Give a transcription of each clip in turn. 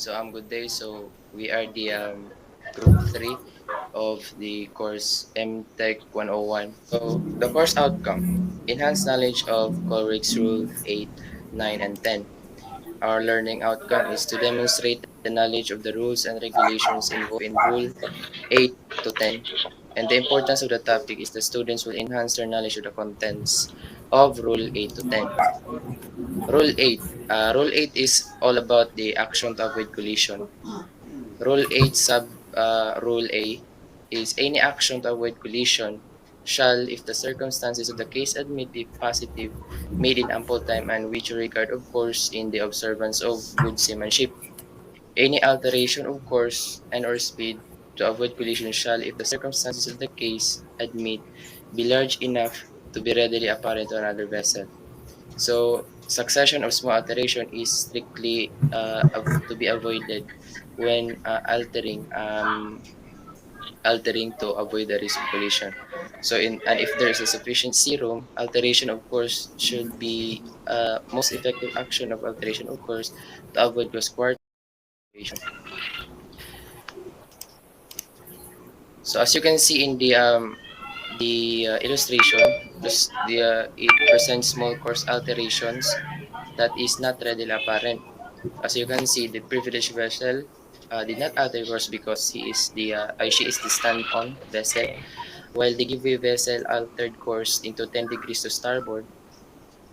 Good day. We are the group 3 of the course MTEC 101. The course outcome, enhanced knowledge of COLREGS Rule 8, 9, and 10. Our learning outcome is to demonstrate the knowledge of the rules and regulations involved in Rule 8 to 10. And the importance of the topic is the students will enhance their knowledge of the contents of Rule 8 to 10. Rule 8. Rule 8 is all about the action to avoid collision. Rule 8 Rule A is any action to avoid collision shall, if the circumstances of the case admit, be positive, made in ample time, and with due regard, of course, in the observance of good seamanship. Any alteration of course and or speed to avoid collision shall, if the circumstances of the case admit, be large enough to be readily apparent to another vessel. So succession of small alteration is strictly to be avoided when altering to avoid the risk of collision. And if there is a sufficient sea room, alteration of course should be most effective action of alteration of course to avoid close quarter collision. So as you can see in the illustration, it presents small course alterations that is not readily apparent. As you can see, the privileged vessel did not alter course because she is the stand-on vessel, while the giveaway vessel altered course into 10 degrees to starboard,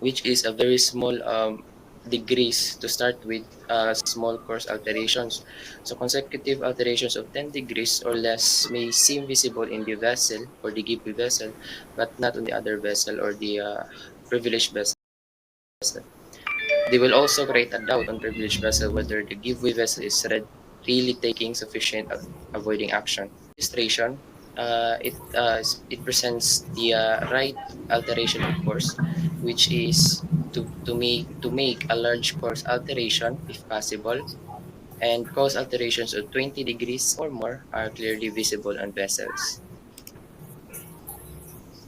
which is a very small degrees to start with, small course alterations. So consecutive alterations of 10 degrees or less may seem visible in the vessel or the giveaway vessel, but not on the other vessel or the privileged vessel. They will also create a doubt on privileged vessel whether the giveaway vessel is really taking sufficient avoiding action. Illustration, it presents the right alteration of course, which is to make a large course alteration if possible, and course alterations of 20 degrees or more are clearly visible on vessels.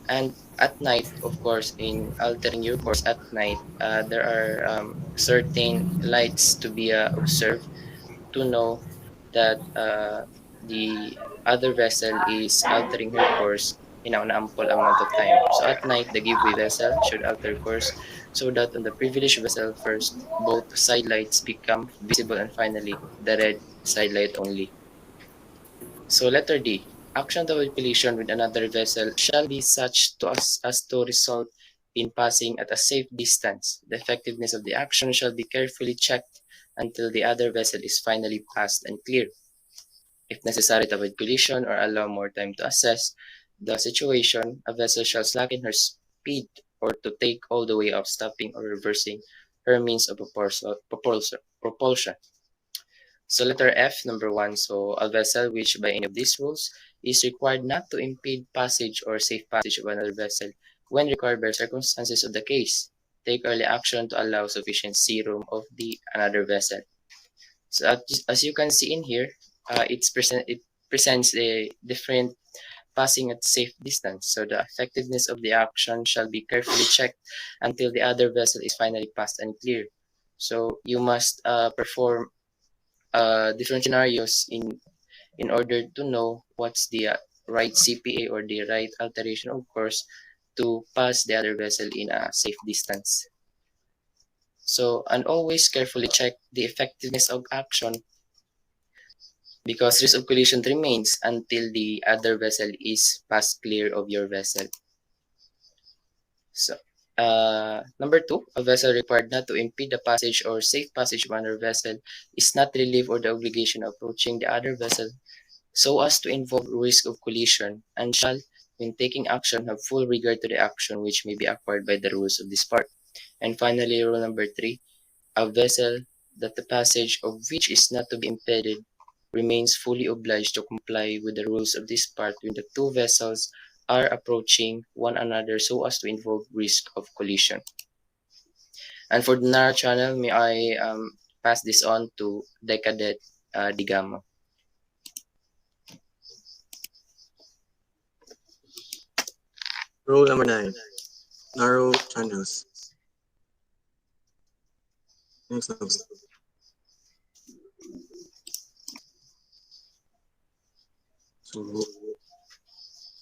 And at night, of course, in altering your course at night, there are certain lights to be observed to know that the other vessel is altering her course in an ample amount of time. So at night, the giveaway vessel should alter course so that on the privileged vessel first, both side lights become visible, and finally, the red side light only. So letter D. Action to avoid collision with another vessel shall be such as to result in passing at a safe distance. The effectiveness of the action shall be carefully checked until the other vessel is finally passed and clear. If necessary to avoid collision or allow more time to assess the situation, a vessel shall slacken her speed or to take all the way of stopping or reversing her means of propulsion. So letter F, number 1. So a vessel which by any of these rules is required not to impede passage or safe passage of another vessel when required by circumstances of the case, take early action to allow sufficient sea room of the another vessel. So as you can see in here, it presents a different passing at safe distance. So the effectiveness of the action shall be carefully checked until the other vessel is finally passed and clear. So you must perform different scenarios in order to know what's the right CPA or the right alteration of course to pass the other vessel in a safe distance. So, and always carefully check the effectiveness of action because risk of collision remains until the other vessel is passed clear of your vessel. So, number 2, a vessel required not to impede the passage or safe passage of another vessel is not relieved or the obligation of approaching the other vessel so as to involve risk of collision, and shall, when taking action, have full regard to the action which may be acquired by the rules of this part. And finally, rule number 3, a vessel that the passage of which is not to be impeded remains fully obliged to comply with the rules of this part when the two vessels are approaching one another so as to involve risk of collision. And for the narrow channel, may I pass this on to Decadet Digamo. Rule number 9. Narrow channels. Next slide. So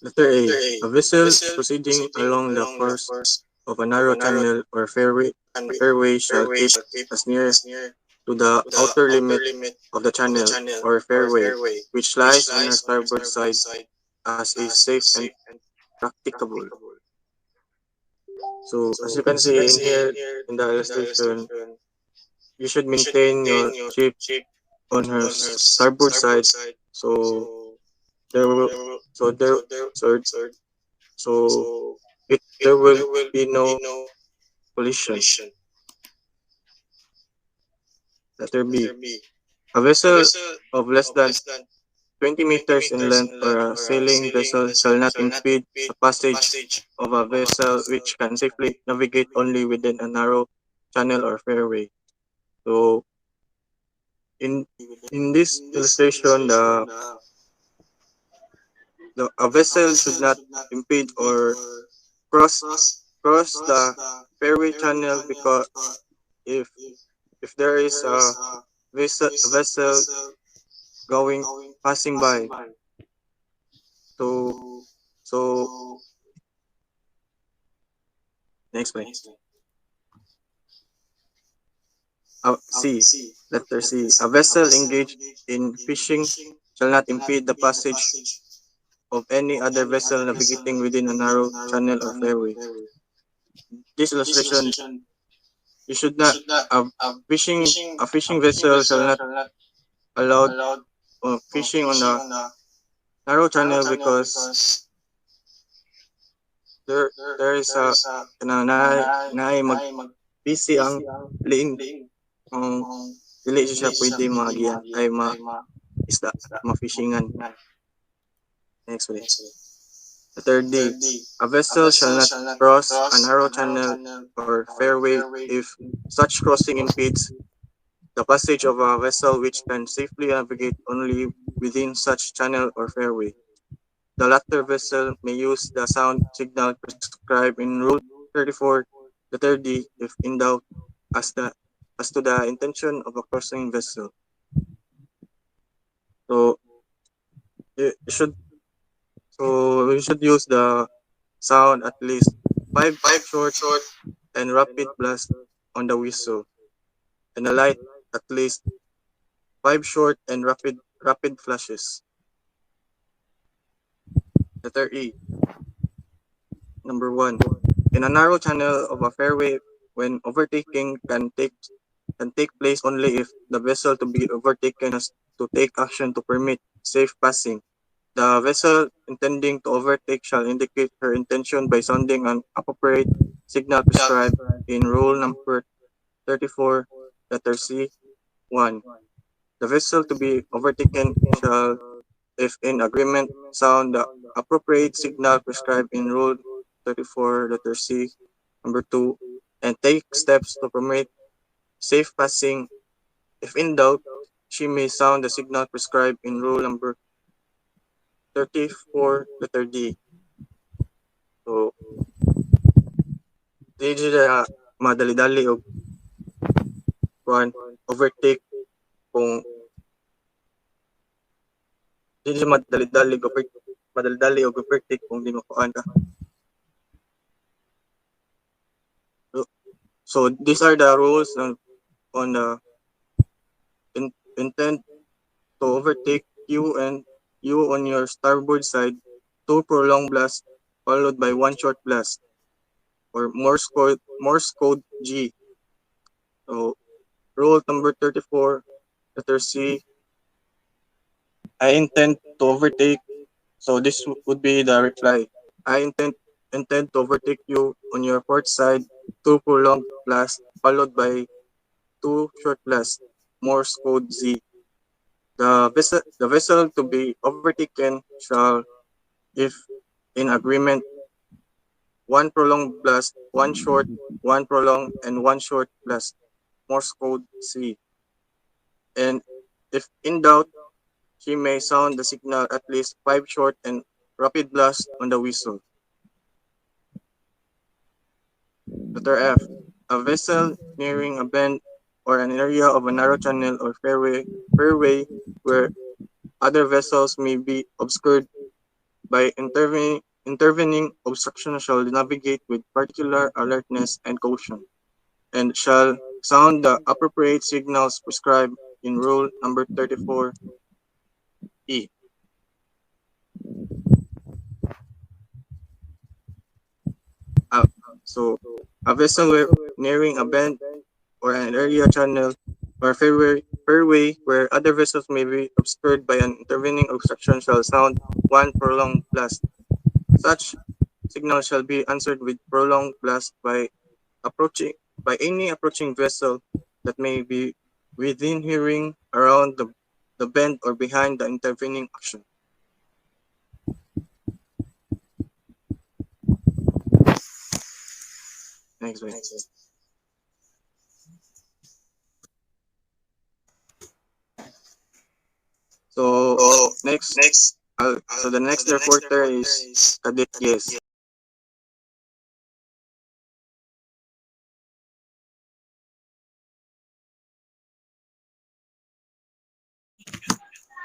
letter A. A vessel proceeding along the course of a narrow channel or fairway shall keep as near to the outer limit of the channel or fairway, which lies on her starboard side, as is safe and practicable. So as you can see in here in the illustration, you should maintain your ship on her starboard side. So there will so there so so it there will be no collision. Letter B. A vessel of less than 20 meters in length or a sailing vessel shall not impede the passage of a vessel which can safely navigate only within a narrow channel or fairway. So in in this illustration, the a vessel should not impede or cross cross the fairway channel, because if if there is a vessel going passing by, so so next way. C. Letter C. A vessel engaged in fishing shall not impede the passage of any other vessel navigating within a narrow channel or fairway. This illustration, you should not a fishing vessel shall not allowed fishing on a narrow channel, because there is a na mag busy ang liin ang dili siya pwede magian ay ma isda ma-fishingan. Next ulit. The third D. A vessel shall not cross a narrow channel or fairway if such crossing impedes the passage of a vessel which can safely navigate only within such channel or fairway. The latter vessel may use the sound signal prescribed in Rule 34, the third D, if in doubt as the as to the intention of a crossing vessel. So you should you should use the sound at least 5 short and rapid blast on the whistle, and a light at least 5 short and rapid flashes. Letter E. Number 1. In a narrow channel of a fairway, when overtaking can take place only if the vessel to be overtaken has to take action to permit safe passing. The vessel intending to overtake shall indicate her intention by sounding an appropriate signal prescribed in Rule number 34, letter C, 1. The vessel to be overtaken shall, if in agreement, sound the appropriate signal prescribed in Rule 34, letter C, number 2, and take steps to permit safe passing. If in doubt, she may sound the signal prescribed in Rule number 34, letter D. So, di siya madali-dali o kuan overtake kung di siya madali-dali og overtake kung di mo kuan ka. So these are the rules on the intent to overtake you and you on your starboard side. Two prolonged blasts followed by one short blast, or Morse code G. So rule number 34, letter C. I intend to overtake. So this would be the reply. I intend to overtake you on your port side. Two prolonged blasts followed by two short blasts. Morse code Z. The vessel to be overtaken shall, if in agreement, one prolonged blast, one short, one prolonged, and one short blast. Morse code C. And if in doubt, she may sound the signal at least 5 short and rapid blasts on the whistle. Letter F. A vessel nearing a bend or an area of a narrow channel or fairway where other vessels may be obscured by intervening obstruction shall navigate with particular alertness and caution, and shall sound the appropriate signals prescribed in Rule number 34E. Uh, so, a vessel nearing a bend or an area channel or fairway where other vessels may be obscured by an intervening obstruction shall sound one prolonged blast. Such signal shall be answered with prolonged blast approaching by any approaching vessel that may be within hearing around the bend or behind the intervening action. Next way. So So next, next, so the so next the next reporter reporter is is Cadet Yes.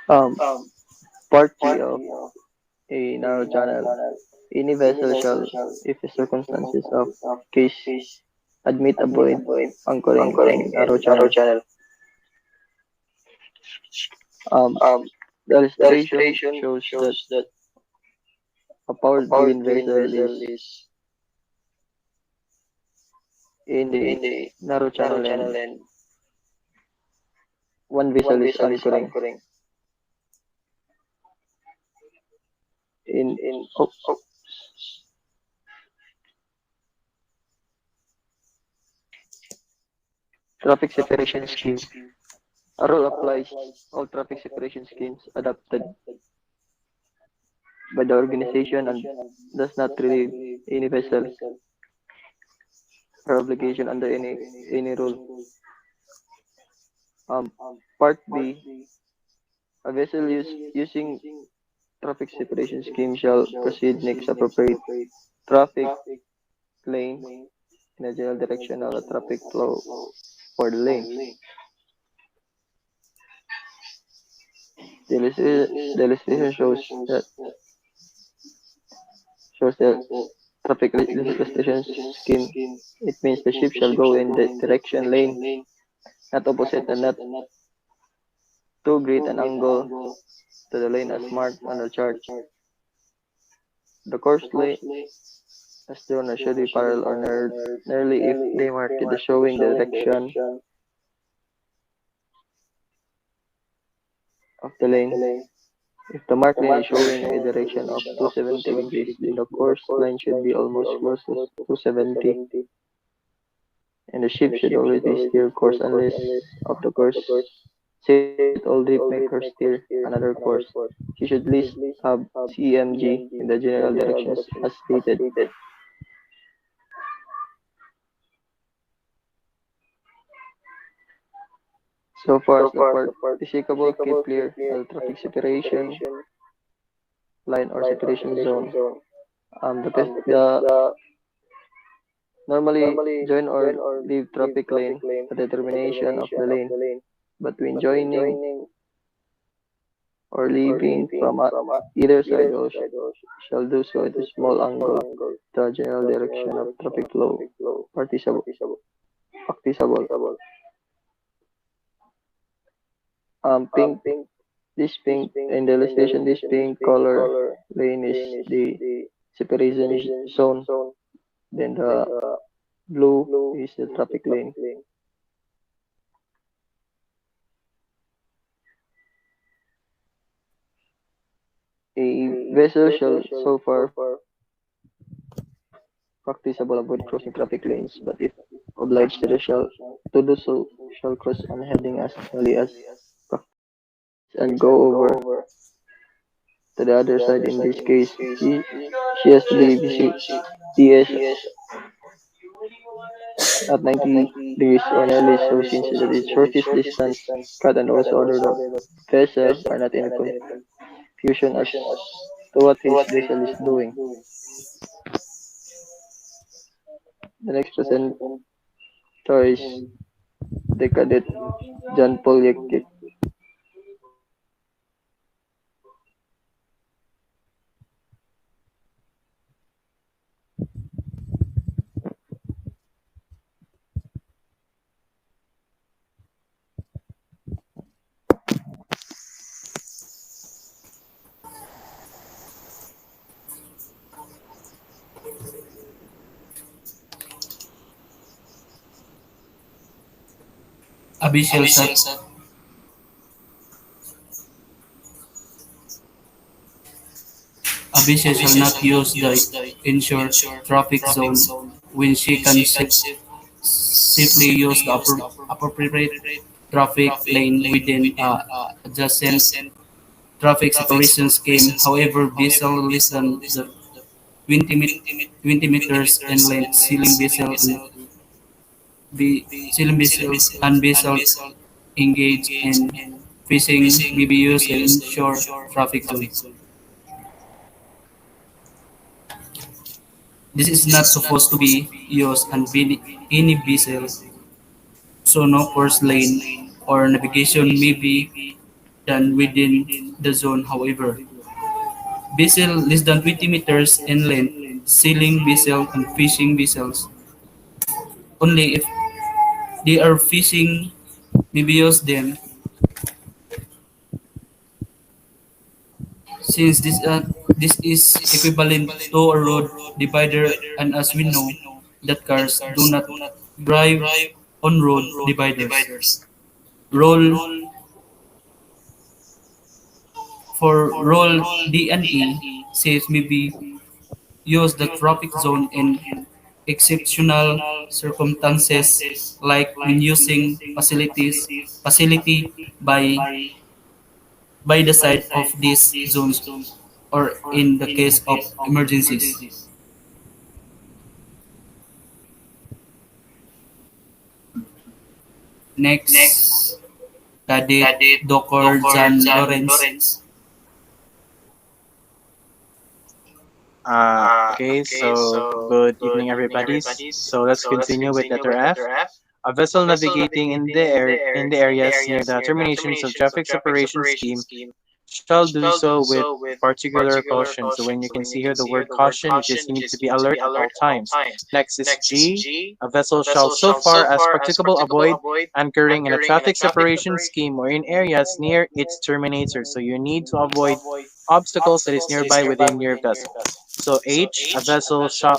Um, um, Part 3 part of three of a a narrow narrow channel. channel. Any Any vessel vessel shall, shall, if the if the circumstances of circumstances of case case admit, admit, avoid avoid anchoring anchoring in narrow in narrow channel. channel. Um, Um, the the illustration illustration shows that shows that a a power power driven driven vessel is vessel is in the in the narrow narrow channel and channel and one vessel one is vessel is anchoring anchoring in in oh, traffic separation separation scheme. scheme. A rule A rule applies applies all traffic all separation traffic schemes schemes adopted adopted by the by the organization and organization and does not does not relieve relieve any any vessel vessel or obligation under obligation under any rule. any rule. Um, Um, Part part B, B, a a vessel vessel using using traffic traffic separation separation scheme scheme shall shall proceed next proceed next appropriate appropriate traffic traffic lane lane in a general in a general direction of the direction of traffic traffic flow flow for the for lane. the lane. The illustration, The the illustration illustration shows that shows the shows the traffic traffic legislation legislation scheme. scheme. It means It the means ship the shall ship go shall in go the in the direction lane, direction lane, not not opposite and not opposite and not too great too an great an angle angle to the to lane the as lane as marked on the marked on chart. the chart. The course The lane course lane as drawn should should be be parallel or parallel or nearly if nearly they if mark they the mark the showing the showing direction direction of the of the lane. lane. If the If marked the lane is mark lane is showing a showing a direction of direction of 270 270 degrees, then degrees, the then the course course line should line be should be almost close almost to close to 270, 270, and the and ship the should ship always should be always be steer course steer course unless unless of the of course the course safe that safe all that drift all make drift her make her steer steer another course. another course. She should at She should least at least have have CMG in CMG the in the general general directions directions as as stated. stated. So far as So the far, so far, participable keep shakable, keep clear clear, of traffic traffic separation separation, line or line or separation separation zone. zone. The The normally normally join or join or leave leave traffic traffic lane lane the the determination of the determination of lane, the lane, but when but when joining joining or or leaving leaving from from either side either all side or shall do so shall at a do so small at a small angle angle to the general the general direction of direction traffic of flow traffic flow participable. participable. Practicable. Participable. Pink, Pink, this this pink pink in the in the illustration, this illustration, this pink pink color color lane is lane is the the separation separation zone. zone. Then Then the the blue blue is the is the traffic traffic lane. lane. A A vessel vessel shall shall so so far far practicable practice avoid about crossing crossing traffic traffic lanes, lanes, but if but if obliged obliged to do to so do so, shall cross on shall heading cross as on early heading as as early as and practice go and go over over to the to other the side. other In side. this In case, this case, she has to she has be to be visit TS TS at at 90 90 degrees or degrees nearly or so nearly since so it since is it is shortest shortest distance distance cut and cut also and order also the order the vessel vessel are not in are not in confusion as confusion as to what to his what his vessel is vessel is doing. doing. The next The next presenter presenter is is the cadet the John Paul John Paul Yekik. A vessel shall, a vessel shall not use the inshore traffic zone when she can safely use the appropriate traffic lane within a adjacent traffic separation scheme. However, vessel less than the 20 meters in length, ceiling vessel and vessel engaged in fishing may be used in shore traffic zone. This is not supposed to be used on any vessel, so no course lane or navigation may be done within the zone. However, vessel less than 20 meters in length, sailing vessel and fishing vessels, only if they are fishing may be used then, since this is equivalent to a road divider, and as we know that cars do not drive on road dividers. Rule rule D and E says may be use the traffic zone in exceptional circumstances, like when using facility by the side of these zones, or in the case of emergencies. Next, Cadet Dr. Jan Lawrence. Okay, so good evening, everybody. So let's continue with letter F. A vessel navigating in the areas near the terminations of traffic separation scheme shall do so with particular caution. So when you can see here the word caution, it is you need to be alert at all times. Next is G. A vessel shall so far as practicable avoid anchoring in a traffic separation scheme or in areas near its terminator. So you need to avoid obstacles that is nearby within your vessel. So H, a vessel shall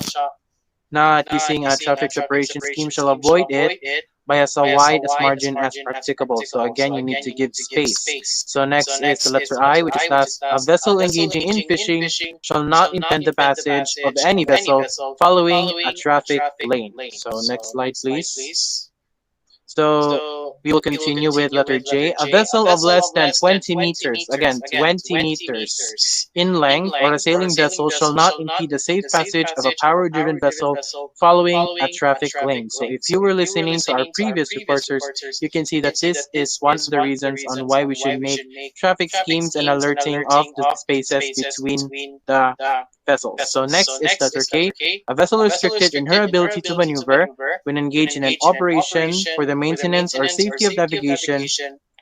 not using a traffic separation scheme shall avoid it by as wide as margin as practicable. So again, you need to give space. So next is the letter I, which is last. A vessel engaging in fishing shall not impede the passage of any vessel following a traffic lane. So next slide, please. So we will continue with letter J. A vessel of less than 20 meters, again, 20 meters in length, or a sailing vessel shall not impede the safe passage of a power-driven vessel following a traffic lane. So if you were listening to our previous reporters, you can see that this is one of the reasons on why we should make traffic schemes and alerting of the spaces between the vessels. So next is letter K. A vessel restricted in her ability to maneuver when engaged in an operation for the maintenance or safety of navigation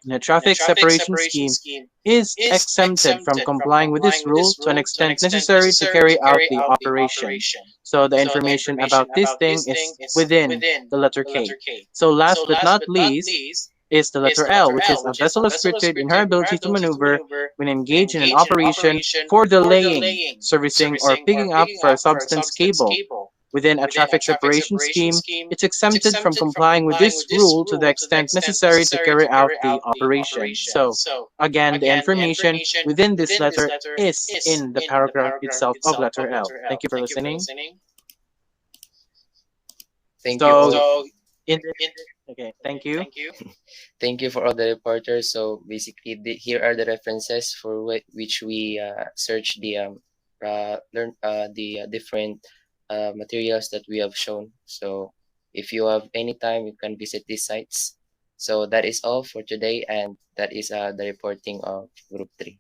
in a traffic separation scheme is exempted from complying with this rule to an extent necessary to carry out the operation. So the information about this thing is within the letter K. So last but not least is the letter L, which is a vessel restricted in her ability to maneuver when engaged in an operation for the laying, servicing, or picking up for a substance cable within a traffic separation scheme. It's exempted from complying with this rule to the extent necessary to carry out the operation. So, again, the information within this letter is in the paragraph itself of letter L. Thank you for listening. Thank you So, all. okay, thank you. Thank you for all the reporters. So basically, here are the references for which we search the learn the different materials that we have shown. So if you have any time, you can visit these sites. So that is all for today, and that is the reporting of Group 3.